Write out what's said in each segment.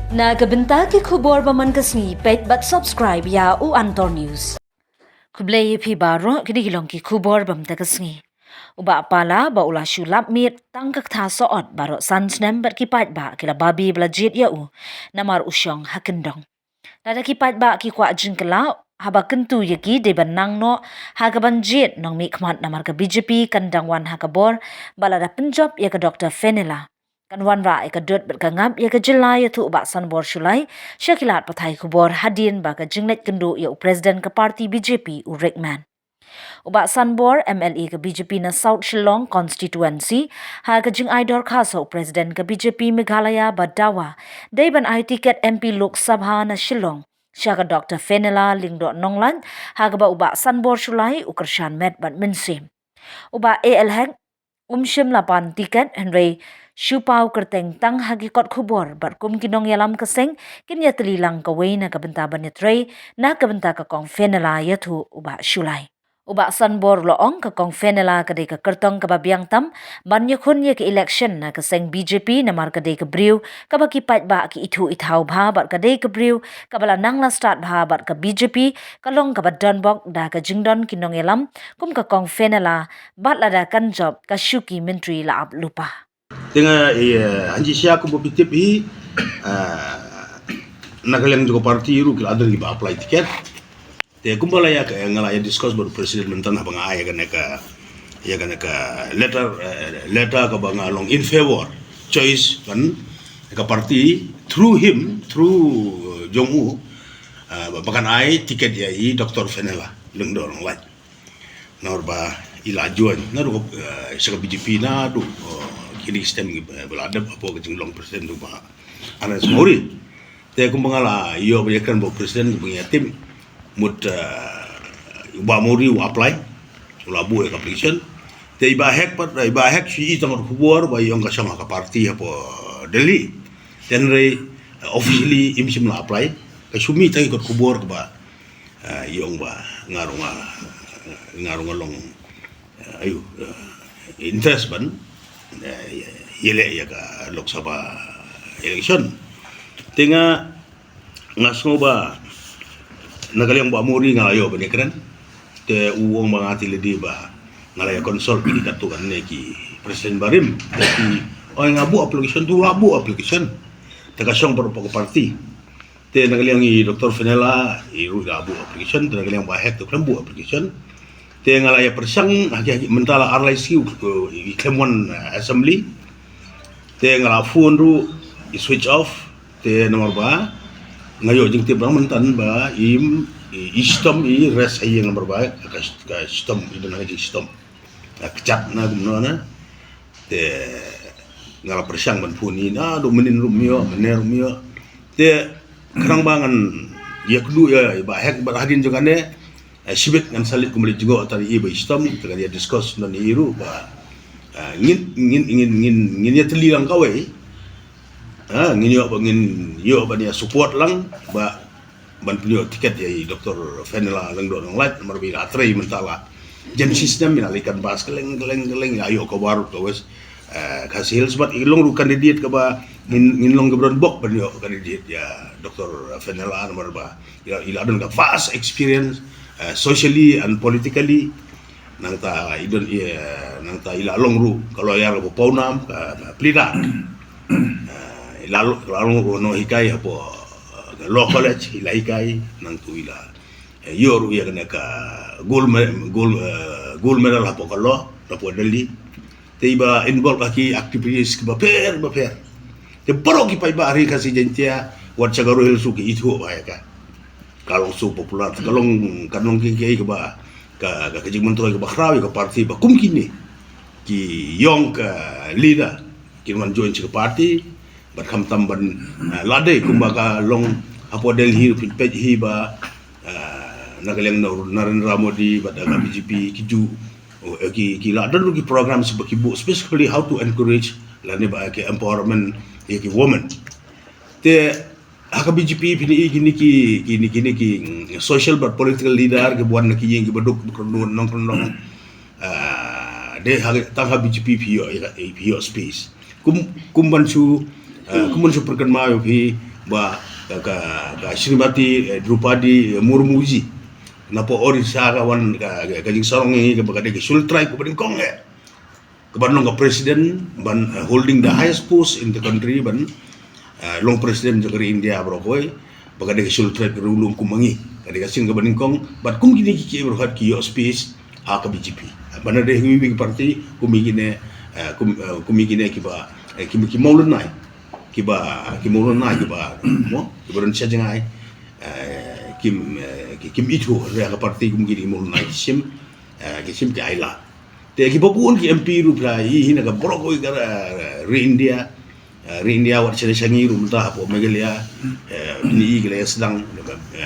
Nagabenta ki khubor baman kasni pet but subscribe ya u Antor News. Kublay pi baro kini gilong ki khubor bam ta kasni. Uba pala ba ula shulap mit tangkak tha soot baro sansnem bar kipat ba kila babi blajit ya u namar usyong hakendong. Nada kipat ba ki kwa jingkala haba kentu yaki de banang no hagaban jit nong mi khmat namar ka BJP kandangwan hakabor balada Punjab ya ka Dr. Fenela. Kanwan ra ka dot berkangap ya ka Julai ya tu ba sanbor Shulai syakilat pathai kubor hadin ba ka jinglet kendu ya presiden ka parti BJP u Rickman. Uba sanbor MLA ka BJP na South Shillong constituency ha ka jing idor khaso presiden ka BJP Meghalaya Badawa dayban ai tiket MP Lok Sabha na Shillong siya ka Dr. Fenela Lingdo Nonglan ha ka ba uba sanbor Shulai ukershan met bat minsim. Uba AL hang umshim lapan tiket Henry Shupau kerteng tang hagikot kubor bar kum kinong yalam keseng kinya telilang kawai na kabenta banitray na kabenta ka kong Fenela yatu uba Shulai. Uba sanbor loong ka kong Fenela kadai ka kertong kababiang tam banyak hun ya ke election na keseng BJP na mar kadai ka briu kabakipat ba ki itu ithau bha bar kadai ka briu kabala nang la start bha bar ka BJP kalong kabadonbok da ka jingdon kinong yalam kum ka kong Fenela bat lada kan job ka shuki menteri laap lupa. Tengah anji siya ko bopitip nagalang juga parti ru kila adal iba apply tiket te kumbala ya ngala ya discuss baru presiden mentan ha banga ya kan ka letter ka banga long in favor choice kan ka parti through Jomu bahkan ai tiket ya i Dr. Fenela lengdo long lai norba ila juan naru sa BJP na do kini sistem belada apa ke jenglong presiden tu ba anas mori te kumbangala yo bayarkan bo presiden punya tim mut ba mori u apply ulabu application te iba hek si itang kubor ba yung kasama ka parti apa Delhi then officially imsim la apply ka sumi tay ikot kubor ba yung ba ngarong long ayo interest ban yele ya ka Lok Sabha election tinga ngasno ba nagaling ba muri ngalayo ba keren te uong mga atilidi ba ngalaya konsol pili katuan ne ki presiden barim tapi ngabu application tu abu application te kasyong baru pako parti te nagaling i Dr. Fenela i ruga abu application te nagaling ba hek tu bu application te ngalaya persang haji mentala RLC i Klemon assembly te ngala phone ru i switch off te nomor ba ngayo jing te bang mentan ba sistem i res ai nomor ba ka sistem itu na sistem kecat na gumno na te ngala persang ban phone ni na do menin rumio te kerang bangan ya kudu ya ba hek ba hadin jogane sibit ngan salit kembali juga tadi iba sistem kita dia discuss dan iru ba ingin ya telilang kawai ngin yo ba dia support lang ba ban punya tiket ya Dr. Fenela lang do nang light nomor bi atrai mentala jen sistem minalikan bas keleng ayo ko baru to wes hasil sebab ilong ru kandidat ka ba ngin long gebron bok ban yo kandidat ya Dr. Fenela nomor ba ila don ka vast experience socially and politically nang ta ila long ru kalau ya lo paunam plida lalu no hikai apa law college ila hikai nang tu ila yor ya kana ka gold medal apa kalau apa Delhi tiba involve aki aktivitas ke baper te paro ki pai ba hari kasi jentia wat sagaro hilsu ki itu ba ya ka kalau su popular kalong ki ba ka kajing mentoi ka bakrawi ka parti ba kum kini ki yong ka leader ki man join ka parti bat kham tamban lade kumba ka long apo Delhi pin pej hi ba nagaleng Narendra Modi ba daga BJP kiju ki ladan ki program sebaki bu specifically how to encourage lane ba ki empowerment ki woman te haka BJP gini ki social but political leader ke buat nak yang baduk bukron nong de haka BJP pio space kumban su perken mayo pi ka Srimati Drupadi Murmuji napo orisa kawan ka jing sarong ngi ka bagade ke sultrai ko bading kong kebanong ka president ban holding the highest post in the country ban long president jagari India brokoi bagade ke sultrai ke ulung kumangi kade ka sing ka bading kong bat kum gini ki berhat ki yo space ha ka BJP bana de himi big party kumigine ki maulun nai ki maulun nai mo ki beron sajengai kim itu re ka parti kumigini maulun nai sim ki aila te ki babun ki MP ru prai hina ka brokoi ka re India wat sene sangi ru ta po megalia ni gele sedang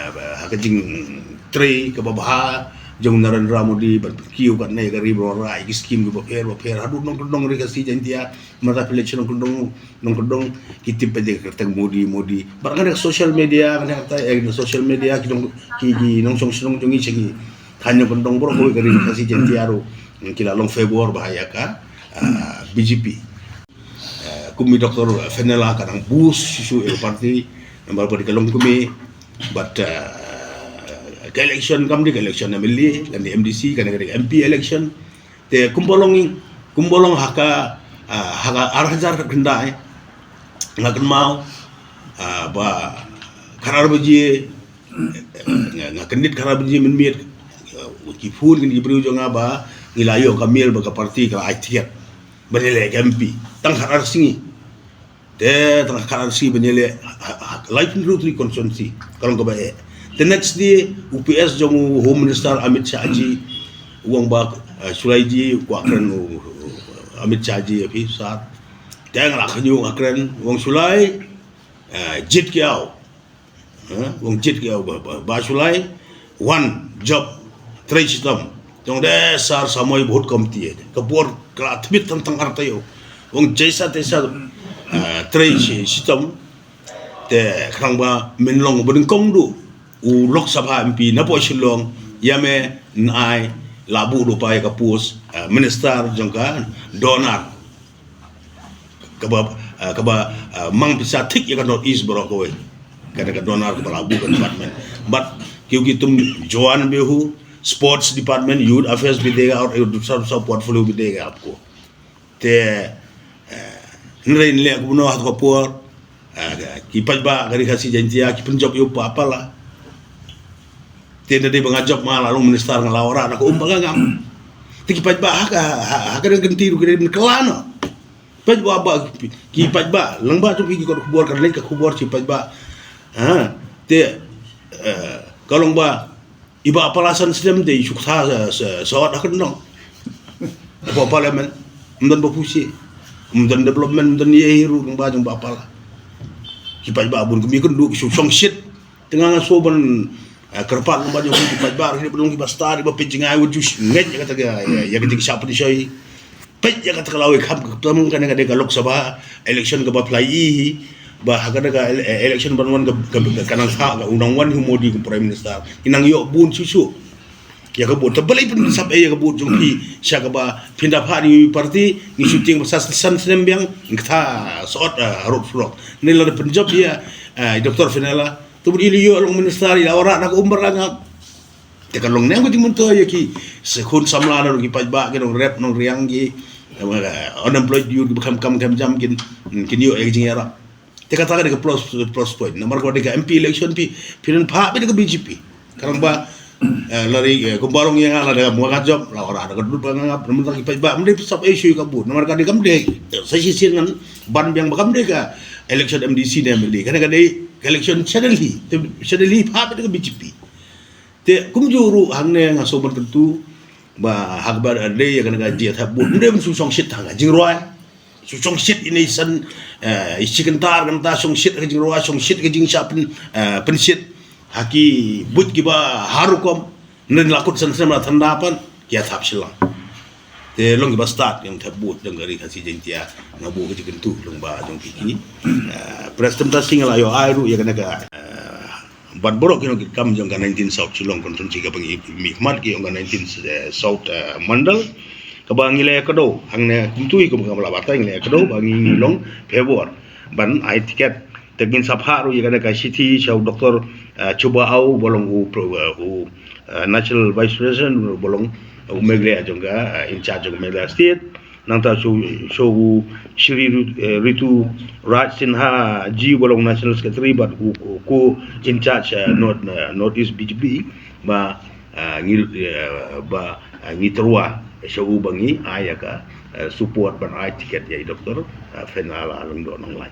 ha ka jing tre ka babha jong Narendra Modi berkiu kan naik dari bawah rai skim ke bapher adu nong re kasi jantia mata election nong kitip pede kerteng Modi barang social media kan kata social media ki nong song jongi segi kanyo kondong bro ko kari kasi jantia ro kila long Februar bahaya ka BJP kumi doktor Fenela kadang bus susu parti nomor pada kalong kumi but election kam di election MLA kan di MDC kan di MP election te kumbolong haka arhajar kendai ngakan mau ba karar beji ngakendit karar beji menmiet kifun kan diberi ujung ba ngilayo kamil ba parti ka aitiat benele MP tang karar singi te tang karar si benele life and truth constituency kalau ka ba the next day UPS jong Home Minister Amit Shah ji uang ba Sulaiji ko akran Amit Shah ji api sat tang la khanyu akran uang Sulai jit kiao uang jit kiao ba Sulai one job three system jong de sar samoy bahut kamti hai kabor kala thmit tang artayo uang jaisa tesa three system te khang ba minlong boding kong du u Lok Sabha MP na po silong yame nai labu rupai ka pus minister jongka donor kaba mang bisa tik ya North East Borokoi kada ka donor ka labu ka department but kiukitum Joan behu sports department youth affairs bidega और सब portfolio bidega आपको te nre le ko no hat ko por ki pajba gari kasi jantia ki penjob yo apa lah tiada dia mengajak malah lalu minister ngelawara nak umpa ngam tiki pajba haka dan genti ru kira kelana pajba ba ki pajba langba tu pergi ke kubur kan lain ke kubur si pajba te kalau ba iba apalasan sedem de suksa sawat akan dong apa parlimen mdan bapusi mdan development mdan ye hiru ba jong ba apala ki pajba bun kemi kan du song shit tengah soban kerpat banyak di pajbar ini belum dibastar di bapinjingai wujus nget ya kata ya ketika siapa di soi pej ya kata kalau ikam ketemu kan ada Lok Sabha election ke baplai bah kada election banwan ke kanang hak undang-undang Modi ke prime minister inang yo bun susu ya kebut terbalik pun sampai ya kebut jongki siapa ba pindah hari parti ni syuting pasal sembiang kita sort road vlog ni lah penjob dia Dr. Fenela tu beriyo long minister ya orang nak umbar langap tekan long neng kuting munto ya ki sekun samla na ki pajba ki long rep nong riang ki unemployed youth bekam kam jam kin yo e jing era teka taka de plus point nomor ko de MP election pi pinan pha be de BJP karang ba lari kumbalong yang ala de mo ka job la ora da duduk ngap nomor ki pajba mde sub issue ka bu nomor ka de kam de sa sisir ngan ban biang bakam de ka election MDC de meli kana ka de election suddenly apa itu BJP te kumjuru hangne nga sobat tentu ba hakbar ade ya kana gaji thabut ndem susong shit hanga jingroi susong shit ini san isikentar kan ta song shit ka jingroi song shit ka jing sapin pensit haki but giba harukom nen lakut san sama thandapan kia thap silang te long ba start yang thabut deng gari kasi jentia ngabu ke jigentu long ba jong kiki presentasi ngala yo airu ya kana ka bat borok kino kam jong ka 19 South Silong kon tunci ka pangi mikmat ki jong ka 19 South Mandal ka bangile ka do hangne kuntui ko ka mala batay ngile ka do bangi long Februar ban ai tiket tagin sapha ru yagana ka city shaw doktor chuba au bolong national vice president bolong megle ajonga in charge of Meghalaya state nangta so Shri Ritu Raj Sinha ji bolong national secretary but ku in charge north east BJP ba ngiterwa so bangi ayaka support ban ay ticket ya doktor fenala along do online